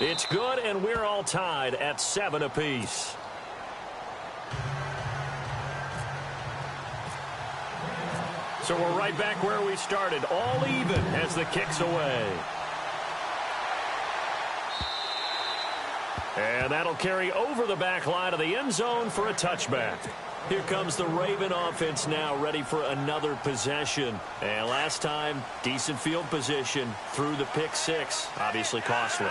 It's good, and we're all tied at 7 apiece. So we're right back where we started, all even as the kick's away. And that'll carry over the back line of the end zone for a touchback. Here comes the Raven offense now, ready for another possession. And last time, decent field position through the pick six. Obviously costly.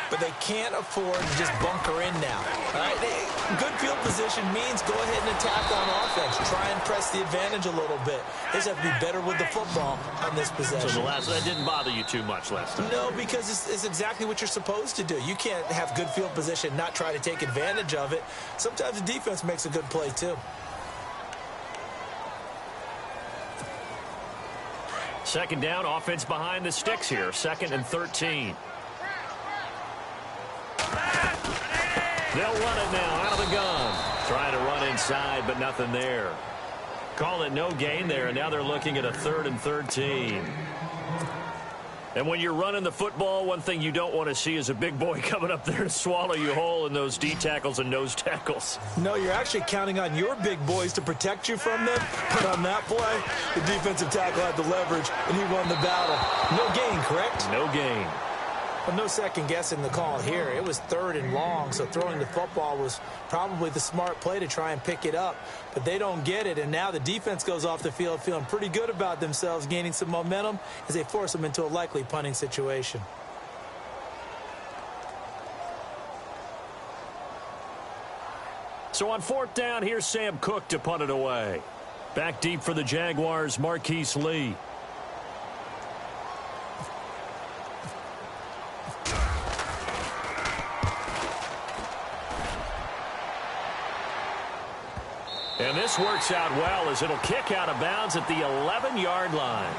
But they can't afford to just bunker in now. All right? Good field position means go ahead and attack on offense. Try and press the advantage a little bit. They just have to be better with the football on this possession. So that didn't bother you too much last time? No, because it's exactly what you're supposed to do. You can't have good field position, not try to take advantage of it. Sometimes the defense makes a good play, too. Second down, offense behind the sticks here. 2nd and 13. They'll run it now out of the gun. Trying to run inside, but nothing there. Call it no gain there, and now they're looking at a 3rd and 13. And when you're running the football, one thing you don't want to see is a big boy coming up there to swallow you whole in those D tackles and nose tackles. No, you're actually counting on your big boys to protect you from them. But on that play, the defensive tackle had the leverage, and he won the battle. No gain, correct? No gain. Well, no second guessing the call here. It was 3rd and long, so throwing the football was probably the smart play to try and pick it up. But they don't get it, and now the defense goes off the field feeling pretty good about themselves, gaining some momentum as they force them into a likely punting situation. So on 4th down, here's Sam Cook to punt it away. Back deep for the Jaguars, Marquise Lee. And this works out well as it'll kick out of bounds at the 11-yard line.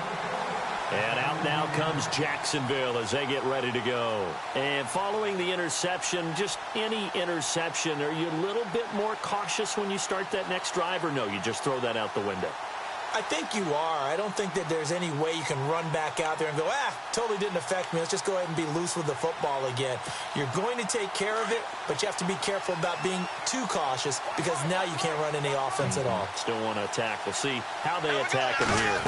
And out now comes Jacksonville as they get ready to go. And following the interception, just any interception, are you a little bit more cautious when you start that next drive, or no, you just throw that out the window? I think you are. I don't think that there's any way you can run back out there and go, totally didn't affect me. Let's just go ahead and be loose with the football again. You're going to take care of it, but you have to be careful about being too cautious because now you can't run any offense at all. Still want to attack. We'll see how they attack him here.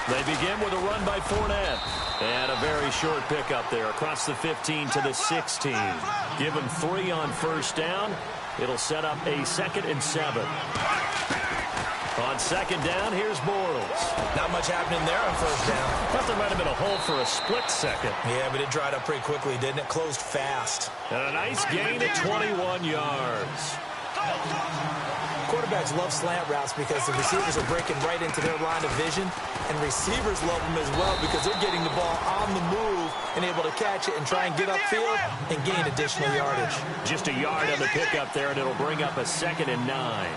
They begin with a run by Fournette. And a very short pickup there across the 15 to the 16. Give him 3 on 1st down. It'll set up a 2nd and 7. On 2nd down, here's Bortles. Not much happening there on 1st down. Thought there might have been a hole for a split second. Yeah, but it dried up pretty quickly, didn't it? Closed fast. And a nice gain at 21 yards. Quarterbacks love slant routes because the receivers are breaking right into their line of vision, and receivers love them as well because they're getting the ball on the move and able to catch it and try and get upfield and gain additional yardage. Just a yard on the pickup there, and it'll bring up a 2nd and 9.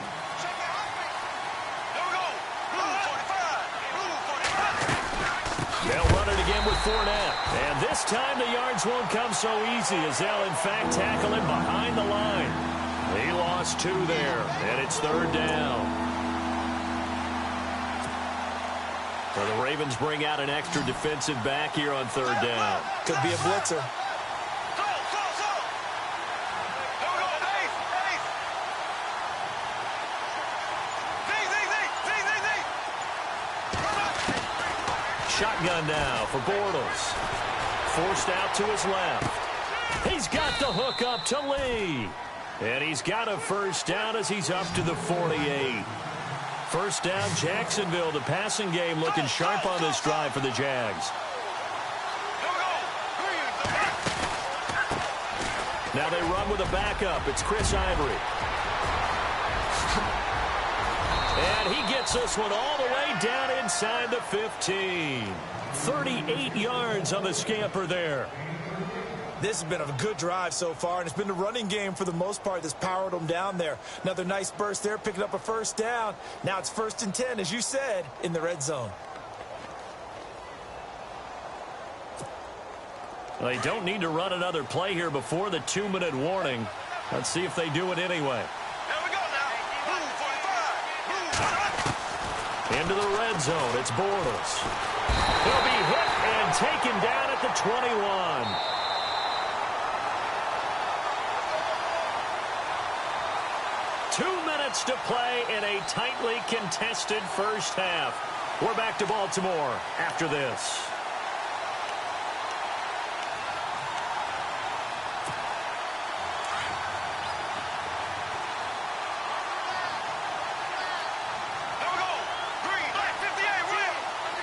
They'll run it again with Fournette. And this time the yards won't come so easy as they'll, in fact, tackle him behind the line. He lost 2 there, and it's 3rd down. So the Ravens bring out an extra defensive back here on 3rd down. Could be a blitzer. Shotgun now for Bortles. Forced out to his left. He's got the hook up to Lee. And he's got a 1st down as he's up to the 48. 1st down, Jacksonville. The passing game looking sharp on this drive for the Jags. Now they run with a backup. It's Chris Ivory. And he gets this one all the way down inside the 15. 38 yards on the scamper there. This has been a good drive so far, and it's been the running game for the most part that's powered them down there. Another nice burst there, picking up a 1st down. Now it's 1st and 10, as you said, in the red zone. They don't need to run another play here before the 2-minute warning. Let's see if they do it anyway. Into the red zone, it's Bortles. He'll be hit and taken down at the 21. 2 minutes to play in a tightly contested first half. We're back to Baltimore after this.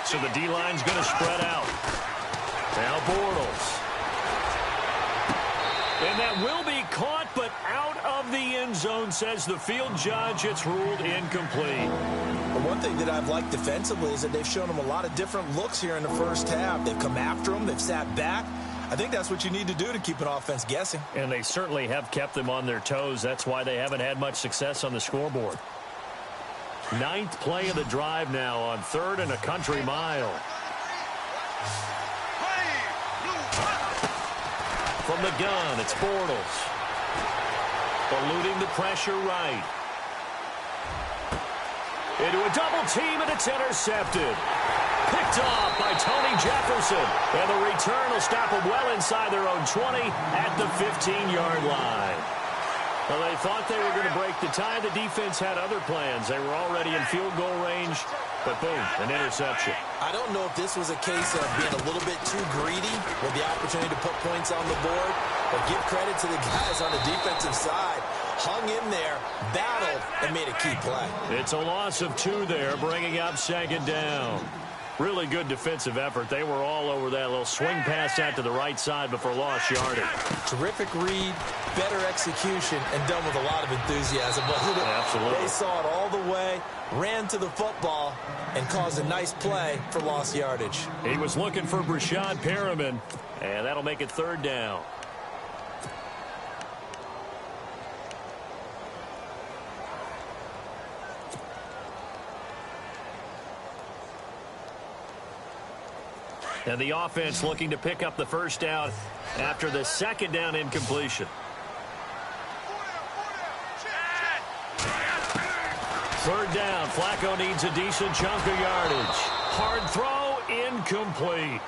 So the D-line's going to spread out. Now Bortles. And that will be caught, but out of the end zone, says the field judge. It's ruled incomplete. One thing that I've liked defensively is that they've shown them a lot of different looks here in the first half. They've come after them. They've sat back. I think that's what you need to do to keep an offense guessing. And they certainly have kept them on their toes. That's why they haven't had much success on the scoreboard. 9th play of the drive now on 3rd and a country mile. From the gun, it's Bortles. Eluding the pressure right. Into a double team, and it's intercepted. Picked off by Tony Jefferson. And the return will stop them well inside their own 20 at the 15-yard line. Well, they thought they were going to break the tie. The defense had other plans. They were already in field goal range, but boom, an interception. I don't know if this was a case of being a little bit too greedy with the opportunity to put points on the board, but give credit to the guys on the defensive side. Hung in there, battled, and made a key play. It's a loss of 2 there, bringing up 2nd down. Really good defensive effort. They were all over that little swing pass out to the right side before lost yardage. Terrific read, better execution, and done with a lot of enthusiasm. Absolutely. They saw it all the way, ran to the football, and caused a nice play for lost yardage. He was looking for Brashad Perriman, and that'll make it 3rd down. And the offense looking to pick up the first down after the 2nd down incompletion. 3rd down. Flacco needs a decent chunk of yardage. Hard throw, incomplete.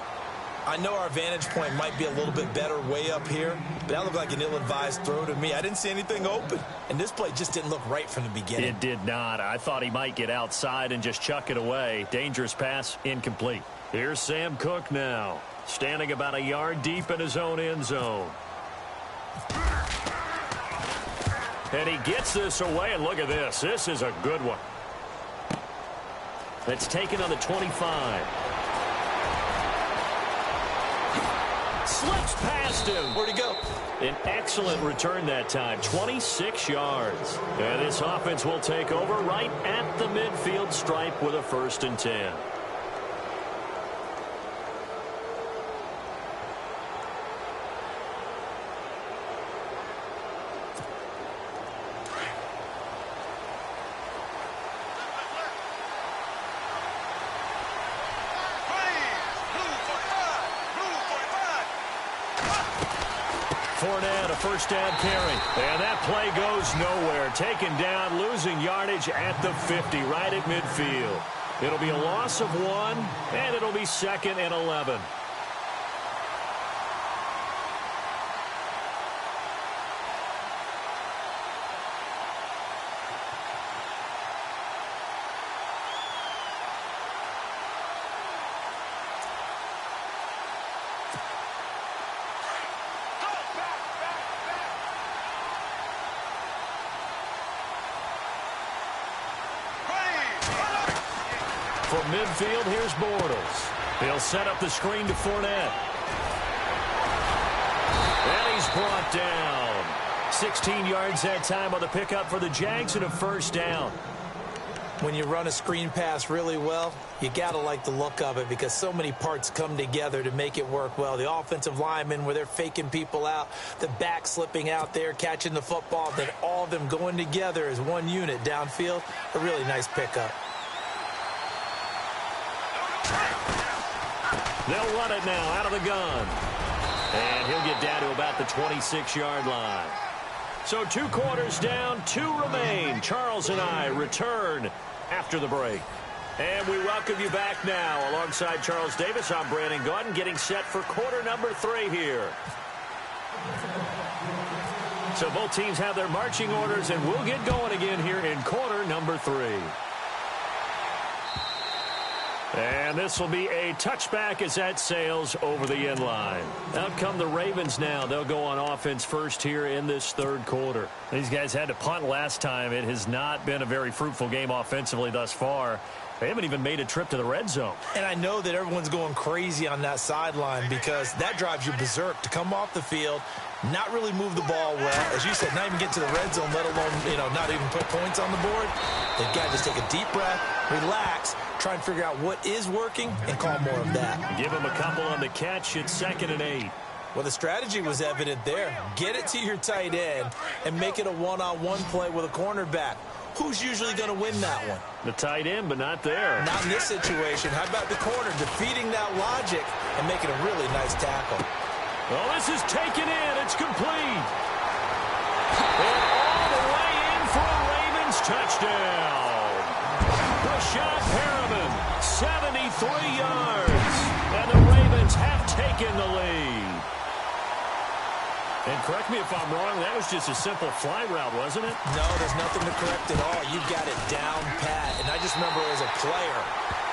I know our vantage point might be a little bit better way up here, but that looked like an ill-advised throw to me. I didn't see anything open, and this play just didn't look right from the beginning. It did not. I thought he might get outside and just chuck it away. Dangerous pass, incomplete. Here's Sam Cook now, standing about a yard deep in his own end zone. And he gets this away, and look at this. This is a good one. That's taken on the 25. Slips past him. Where'd he go? An excellent return that time, 26 yards. And this offense will take over right at the midfield stripe with a 1st and 10. Fournette, a 1st down carry. And that play goes nowhere. Taken down, losing yardage at the 50, right at midfield. It'll be a loss of 1, and it'll be 2nd and 11. From midfield, here's Bortles. He'll set up the screen to Fournette. And he's brought down. 16 yards that time on the pickup for the Jags and a 1st down. When you run a screen pass really well, you got to like the look of it because so many parts come together to make it work well. The offensive linemen where they're faking people out, the back slipping out there, catching the football, then all of them going together as one unit downfield. A really nice pickup. They'll run it now out of the gun. And he'll get down to about the 26-yard line. So 2 quarters down, 2 remain. Charles and I return after the break. And we welcome you back now. Alongside Charles Davis, I'm Brandon Gaudin, getting set for quarter number 3 here. So both teams have their marching orders, and we'll get going again here in quarter number 3. And this will be a touchback as that sails over the end line. Out come the Ravens now. They'll go on offense first here in this third quarter. These guys had to punt last time. It has not been a very fruitful game offensively thus far. They haven't even made a trip to the red zone. And I know that everyone's going crazy on that sideline because that drives you berserk to come off the field, not really move the ball well. As you said, not even get to the red zone, let alone, not even put points on the board. They've got to just take a deep breath, relax, try and figure out what is working, and call more of that. Give them a couple on the catch. It's 2nd and 8. Well, the strategy was evident there. Get it to your tight end and make it a one-on-one play with a cornerback. Who's usually going to win that one? The tight end, but not there. Not in this situation. How about the corner defeating that logic and making a really nice tackle? Well, this is taken in. It's complete. And all the way in for a Ravens touchdown. Rashad Perriman, 73 yards. And the Ravens have taken the lead. And correct me if I'm wrong, that was just a simple fly route, wasn't it? No, there's nothing to correct at all. You've got it down pat. And I just remember as a player,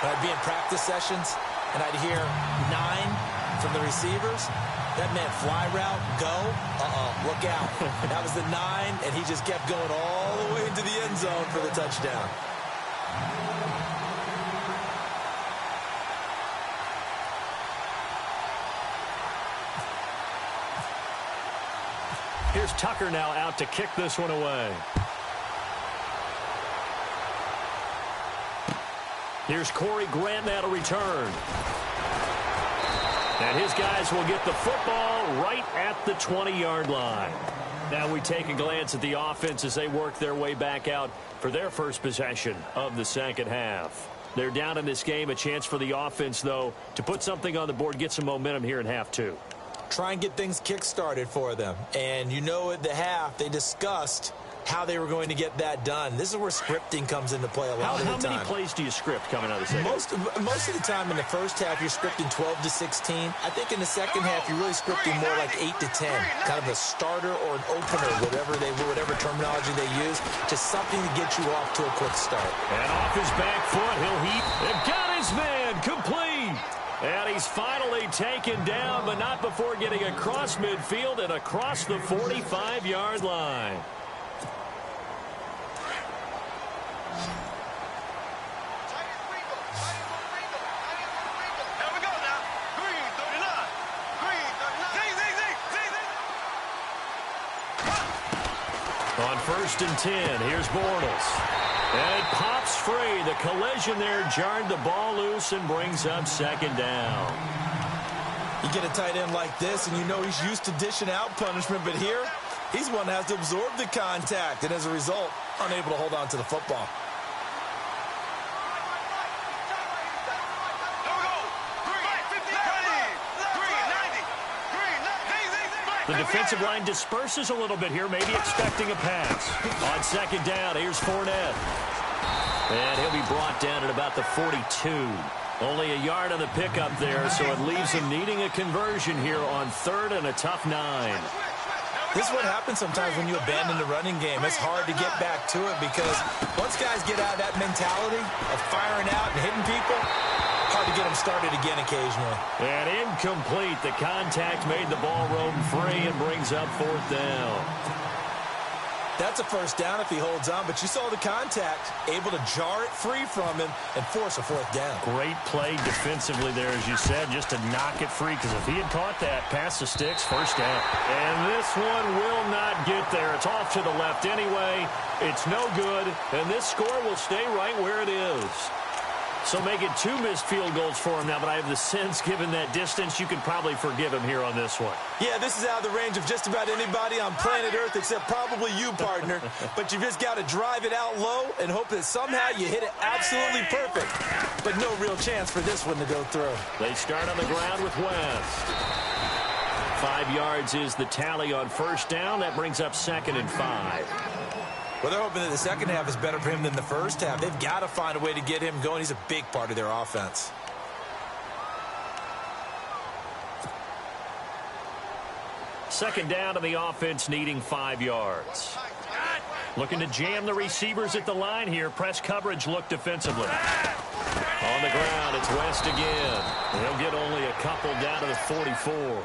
when I'd be in practice sessions, and I'd hear 9 from the receivers. That meant fly route, go, look out. That was the 9, and he just kept going all the way into the end zone for the touchdown. Here's Tucker now out to kick this one away. Here's Corey Grant now to return. And his guys will get the football right at the 20-yard line. Now we take a glance at the offense as they work their way back out for their first possession of the second half. They're down in this game. A chance for the offense, though, to put something on the board, get some momentum here in half 2. Try and get things kick-started for them. And at the half, they discussed how they were going to get that done. This is where scripting comes into play a lot of the time. How many plays do you script coming out of the second? Most of the time in the first half, you're scripting 12 to 16. I think in the second half, you're really scripting more like 8 to 10. Kind of a starter or an opener, whatever terminology they use, just something to get you off to a quick start. And off his back foot, they've got his man complete. And he's finally taken down, but not before getting across midfield and across the 45-yard line. On 1st and 10, here's Bortles. And it pops free. The collision there jarred the ball loose and brings up 2nd down. You get a tight end like this, and he's used to dishing out punishment, but here, he's one that has to absorb the contact, and as a result, unable to hold on to the football. The defensive line disperses a little bit here, maybe expecting a pass. On 2nd down, here's Fournette. And he'll be brought down at about the 42. Only a yard on the pickup there, so it leaves him needing a conversion here on 3rd and a tough 9. This is what happens sometimes when you abandon the running game. It's hard to get back to it because once guys get out of that mentality of firing out and hitting people, hard to get them started again occasionally. And incomplete. The contact made the ball roam free and brings up 4th down. That's a first down if he holds on, but you saw the contact, able to jar it free from him and force a 4th down. Great play defensively there, as you said, just to knock it free, because if he had caught that, past the sticks, first down. And this one will not get there. It's off to the left anyway. It's no good, and this score will stay right where it is. So make it 2 missed field goals for him now, but I have the sense, given that distance, you can probably forgive him here on this one. Yeah, this is out of the range of just about anybody on planet Earth except probably you, partner. But you've just got to drive it out low and hope that somehow you hit it absolutely perfect. But no real chance for this one to go through. They start on the ground with West. 5 yards is the tally on first down. That brings up 2nd and 5. Well, they're hoping that the second half is better for him than the first half. They've got to find a way to get him going. He's a big part of their offense. Second down, and the offense needing 5 yards. Looking to jam the receivers at the line here. Press coverage look defensively. On the ground, it's West again. He'll get only a couple down to the 44.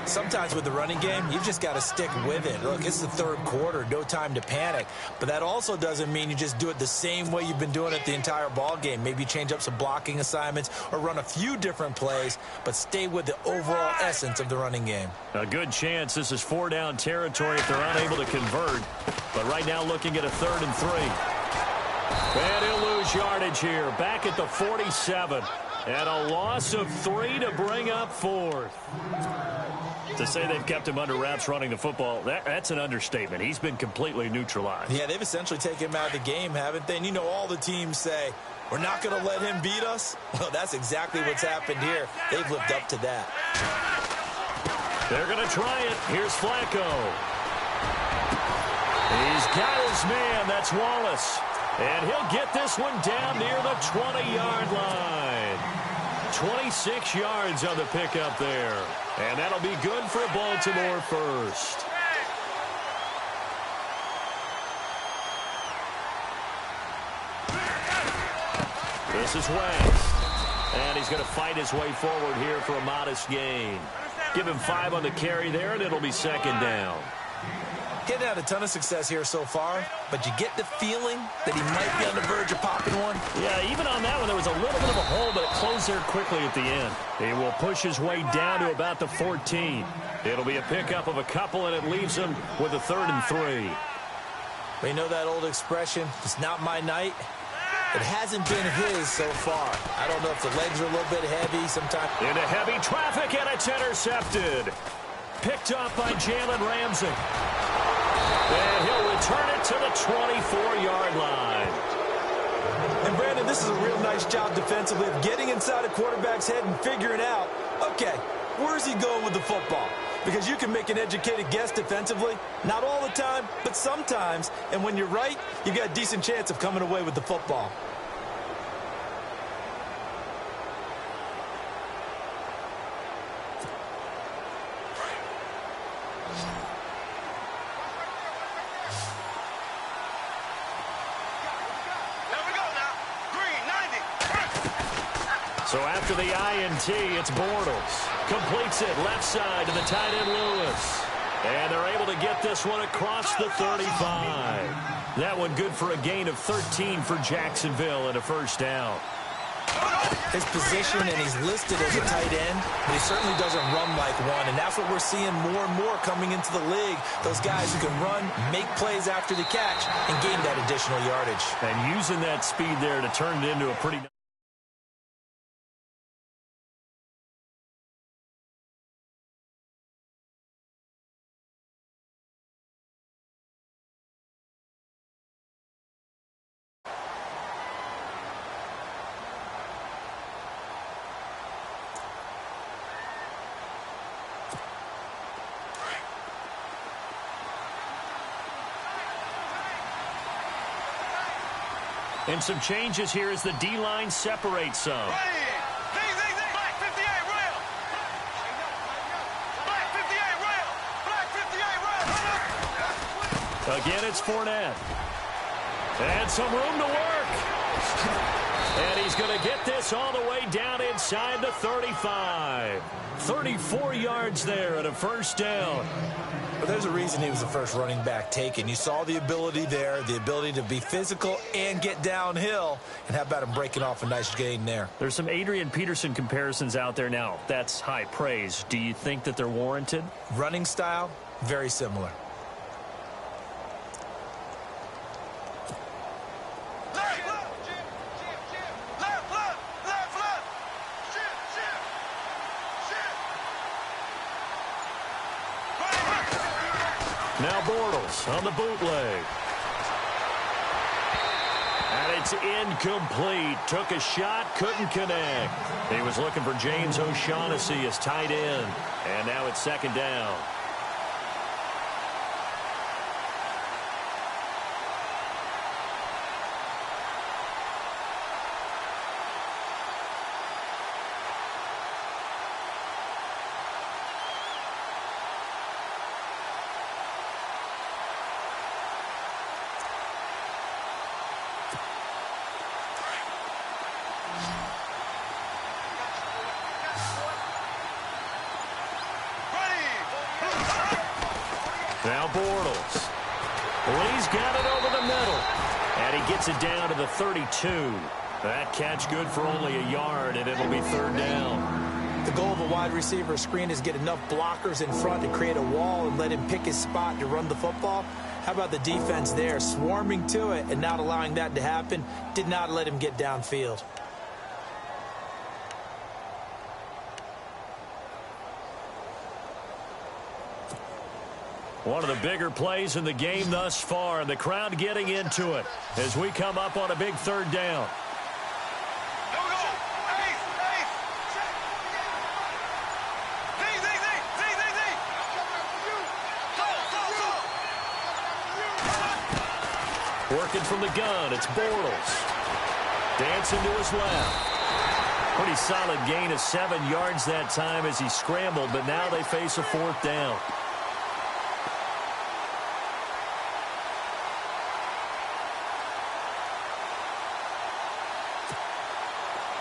Sometimes with the running game, you've just got to stick with it. Look, it's the third quarter, no time to panic. But that also doesn't mean you just do it the same way you've been doing it the entire ball game. Maybe change up some blocking assignments or run a few different plays, but stay with the overall essence of the running game. A good chance this is 4-down territory if they're unable to convert. But right now looking at a 3rd and 3. And he'll lose yardage here. Back at the 47. And a loss of 3 to bring up 4th. To say they've kept him under wraps running the football, that's an understatement. He's been completely neutralized. Yeah, they've essentially taken him out of the game, haven't they? And you know all the teams say, we're not going to let him beat us. Well, that's exactly what's happened here. They've lived up to that. They're going to try it. Here's Flacco. He's got his man. That's Wallace. And he'll get this one down near the 20-yard line. 26 yards on the pickup there. And that'll be good for a Baltimore first. This is West. And he's going to fight his way forward here for a modest gain. Give him 5 on the carry there, and it'll be 2nd down. Getting had a ton of success here so far, but you get the feeling that he might be on the verge of popping one. Yeah, even on that one, there was a little bit of a hole, but it closed there quickly at the end. He will push his way down to about the 14. It'll be a pickup of a couple, and it leaves him with a 3rd and 3. We know that old expression, it's not my night. It hasn't been his so far. I don't know if the legs are a little bit heavy sometimes. Into heavy traffic, and it's intercepted. Picked up by Jalen Ramsey. And he'll return it to the 24-yard line. And, Brandon, this is a real nice job defensively of getting inside a quarterback's head and figuring out, okay, where's he going with the football? Because you can make an educated guess defensively. Not all the time, but sometimes. And when you're right, you've got a decent chance of coming away with the football. So after the INT, it's Bortles. Completes it left side to the tight end Lewis. And they're able to get this one across the 35. That one good for a gain of 13 for Jacksonville and a 1st down. His position, and he's listed as a tight end, but he certainly doesn't run like one, and that's what we're seeing more and more coming into the league. Those guys who can run, make plays after the catch, and gain that additional yardage. And using that speed there to turn it into a pretty... And some changes here as the D-line separates some. Black 58 rail. Black 58 rail. Black 58 rail. Again, it's Fournette. And some room to work. And he's going to get this all the way down inside the 35. 34 yards there and a 1st down. But there's a reason he was the first running back taken. You saw the ability there, the ability to be physical and get downhill. And how about him breaking off a nice gain there? There's some Adrian Peterson comparisons out there now. That's high praise. Do you think that they're warranted? Running style, very similar. Now Bortles on the bootleg. And it's incomplete. Took a shot, couldn't connect. He was looking for James O'Shaughnessy as tight end. And now it's 2nd down. Now Bortles. Lee's got it over the middle. And he gets it down to the 32. That catch good for only a yard, and it'll be third down. The goal of a wide receiver screen is get enough blockers in front to create a wall and let him pick his spot to run the football. How about the defense there, swarming to it and not allowing that to happen? Did not let him get downfield. One of the bigger plays in the game thus far, and the crowd getting into it as we come up on a big third down. Working from the gun, it's Bortles. Dancing to his left. Pretty solid gain of 7 yards that time as he scrambled, but now they face a fourth down.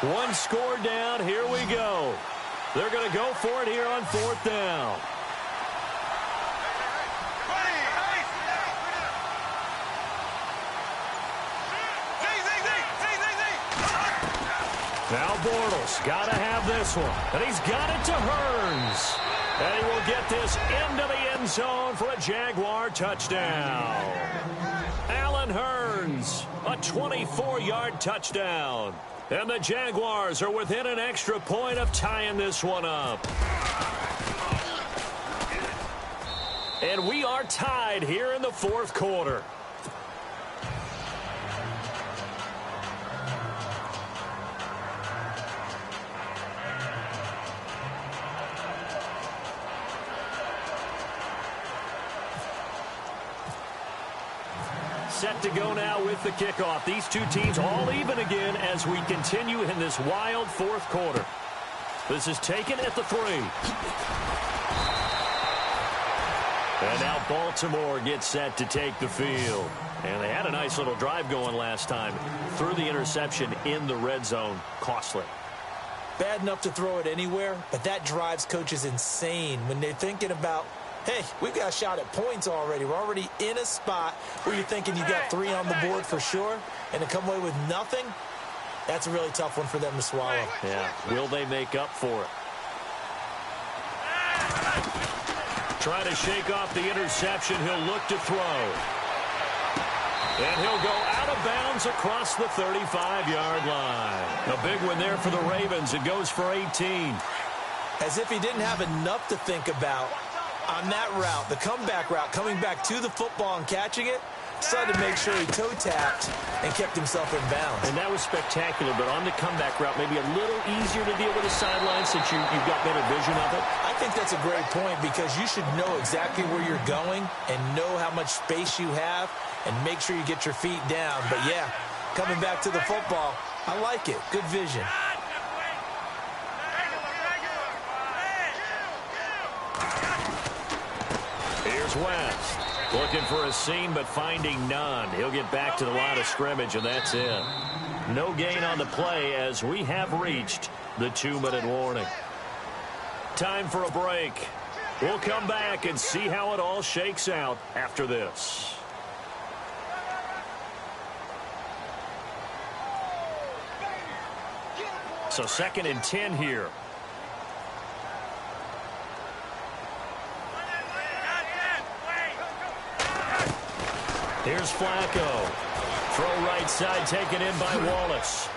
One score down, here we go. They're going to go for it here on fourth down. Now Bortles got to have this one, and he's got it to Hearns. And he will get this into the end zone for a Jaguar touchdown. Allen Hearns, a 24-yard touchdown. And the Jaguars are within an extra point of tying this one up. And we are tied here in the fourth quarter. Set to go now with the kickoff. These two teams all even again as we continue in this wild fourth quarter. This is taken at the 3. And now Baltimore gets set to take the field. And they had a nice little drive going last time. Threw the interception in the red zone. Costly. Bad enough to throw it anywhere, but that drives coaches insane when they're thinking about, hey, we've got a shot at points already. We're already in a spot where you're thinking you got 3 on the board for sure, and to come away with nothing, that's a really tough one for them to swallow. Yeah, will they make up for it? Trying to shake off the interception. He'll look to throw. And he'll go out of bounds across the 35-yard line. A big one there for the Ravens. It goes for 18. As if he didn't have enough to think about on that route, the comeback route, coming back to the football and catching it, decided to make sure he toe-tapped and kept himself in bounds. And that was spectacular, but on the comeback route, maybe a little easier to deal with the sideline since you've got better vision of it. I think that's a great point because you should know exactly where you're going and know how much space you have and make sure you get your feet down. But, yeah, coming back to the football, I like it. Good vision. Here's West. Looking for a seam, but finding none. He'll get back to the line of scrimmage, and that's it. No gain on the play as we have reached the 2-minute warning. Time for a break. We'll come back and see how it all shakes out after this. So 2nd and 10 here. Here's Flacco. Throw right side taken in by Wallace.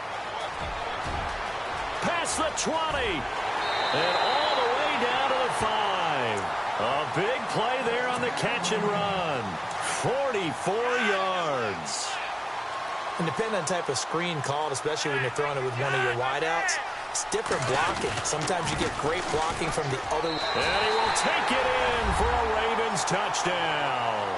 Past the 20. And all the way down to the 5. A big play there on the catch and run. 44 yards. And depending on the type of screen called, especially when you're throwing it with one of your wideouts, it's different blocking. Sometimes you get great blocking from the other. And he will take it in for a Ravens touchdown.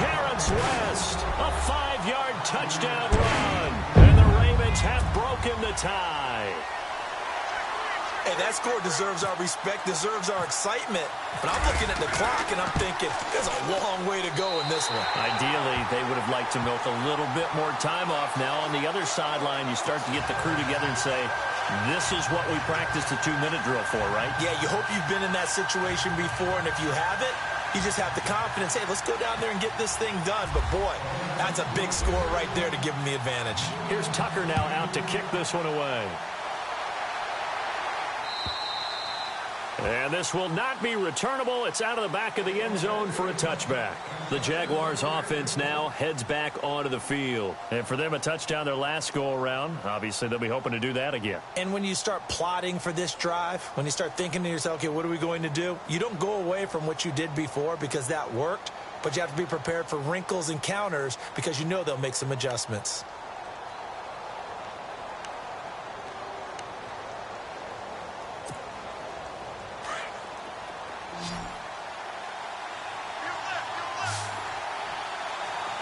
Terrence West, a 5-yard touchdown run. And the Ravens have broken the tie. Hey, that score deserves our respect, deserves our excitement. But I'm looking at the clock, and I'm thinking, there's a long way to go in this one. Ideally, they would have liked to milk a little bit more time off. Now, on the other sideline, you start to get the crew together and say, this is what we practiced the 2-minute drill for, right? Yeah, you hope you've been in that situation before, and if you haven't, You just have the confidence, hey, let's go down there and get this thing done. But, boy, that's a big score right there to give them the advantage. Here's Tucker now out to kick this one away. And this will not be returnable. It's out of the back of the end zone for a touchback. The Jaguars offense now heads back onto the field. And for them, a touchdown their last go-around. Obviously, they'll be hoping to do that again. And when you start plotting for this drive, when you start thinking to yourself, okay, what are we going to do? You don't go away from what you did before because that worked, but you have to be prepared for wrinkles and counters because you know they'll make some adjustments.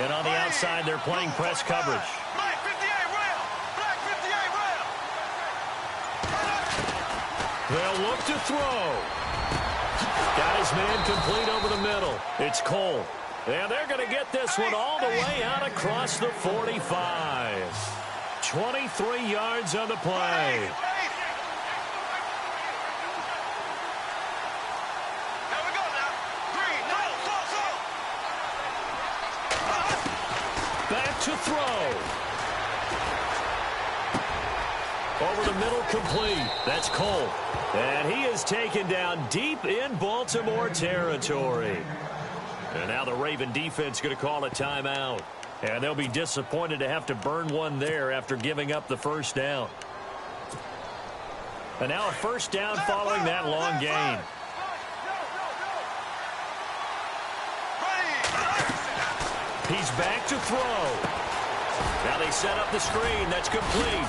And on the outside, they're playing press coverage. Black 58 rail. Black 58 rail. They'll look to throw. Got his man complete over the middle. It's Cole. And they're going to get this one all the way out across the 45. 23 yards on the play. Here we go now. Green, no, so. Back to throw. Over the middle, complete. That's Cole. And he is taken down deep in Baltimore territory. And now the Raven defense going to call a timeout. And they'll be disappointed to have to burn one there after giving up the first down. And now a first down following that long gain. He's back to throw. Now they set up the screen. That's complete.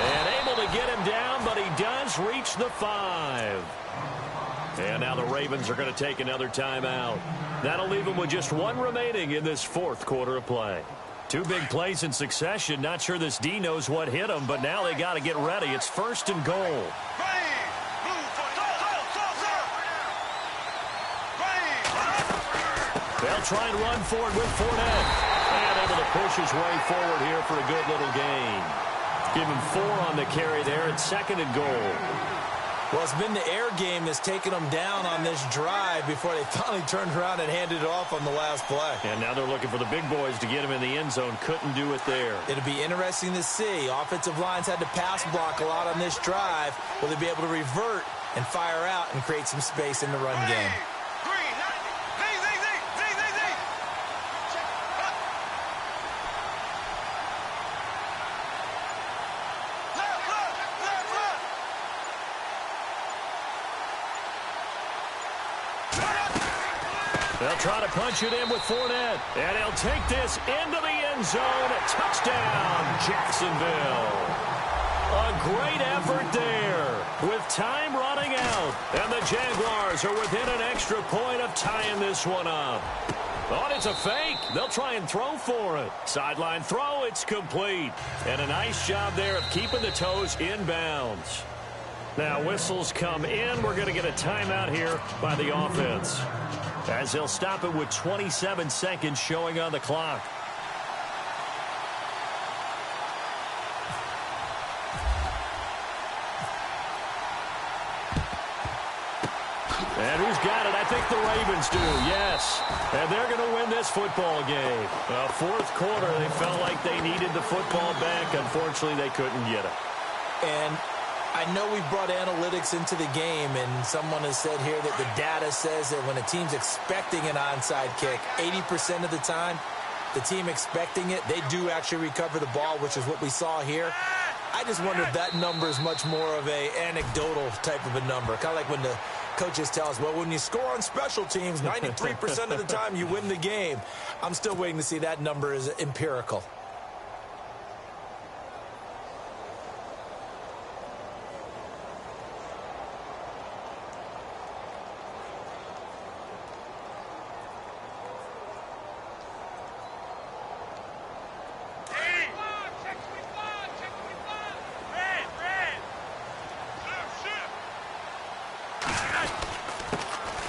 And able to get him down, but he does reach the 5. And now the Ravens are going to take another timeout. That'll leave them with just one remaining in this fourth quarter of play. Two big plays in succession. Not sure this D knows what hit them, but now they got to get ready. It's first and goal. They'll try and run forward with Fournette. And able to push his way forward here for a good little gain. Give him 4 on the carry there. It's second and goal. Well, it's been the air game that's taken them down on this drive before they finally turned around and handed it off on the last play. And now they're looking for the big boys to get him in the end zone. Couldn't do it there. It'll be interesting to see. Offensive lines had to pass block a lot on this drive. Will they be able to revert and fire out and create some space in the run game? They'll try to punch it in with Fournette. And he'll take this into the end zone. Touchdown, Jacksonville. A great effort there with time running out. And the Jaguars are within an extra point of tying this one up. Oh, it's a fake. They'll try and throw for it. Sideline throw, it's complete. And a nice job there of keeping the toes in bounds. Now whistles come in. We're going to get a timeout here by the offense, as they'll stop it with 27 seconds showing on the clock. And who's got it? I think the Ravens do, yes. And they're going to win this football game. Fourth quarter, they felt like they needed the football back. Unfortunately, they couldn't get it. And I know we've brought analytics into the game, and someone has said here that the data says that when a team's expecting an onside kick, 80% of the time, the team expecting it, they do actually recover the ball, which is what we saw here. I just wonder if that number is much more of a anecdotal type of a number. Kind of like when the coaches tell us, well, when you score on special teams, 93% of the time you win the game. I'm still waiting to see that number is empirical.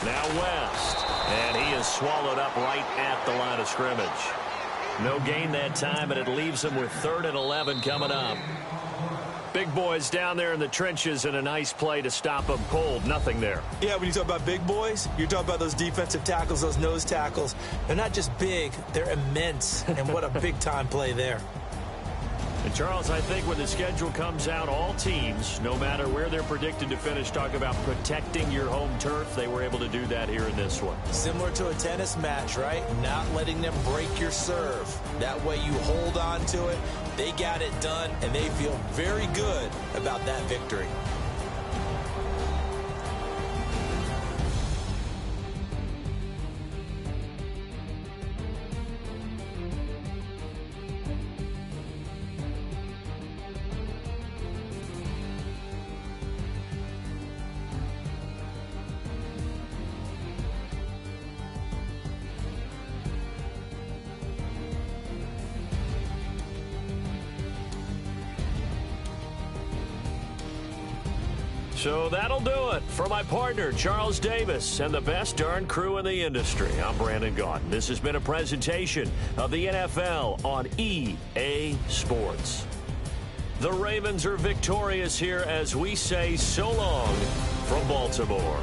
Now West, and he is swallowed up right at the line of scrimmage. No gain that time, and it leaves him with 3rd and 11 coming up. Big boys down there in the trenches, and a nice play to stop them cold. Nothing there. Yeah, when you talk about big boys, you're talking about those defensive tackles, those nose tackles. They're not just big, they're immense. And what a big-time play there. And, Charles, I think when the schedule comes out, all teams, no matter where they're predicted to finish, talk about protecting your home turf. They were able to do that here in this one. Similar to a tennis match, right? Not letting them break your serve. That way you hold on to it. They got it done, and they feel very good about that victory. So that'll do it for my partner, Charles Davis, and the best darn crew in the industry. I'm Brandon Gaudin. This has been a presentation of the NFL on EA Sports. The Ravens are victorious here as we say so long from Baltimore.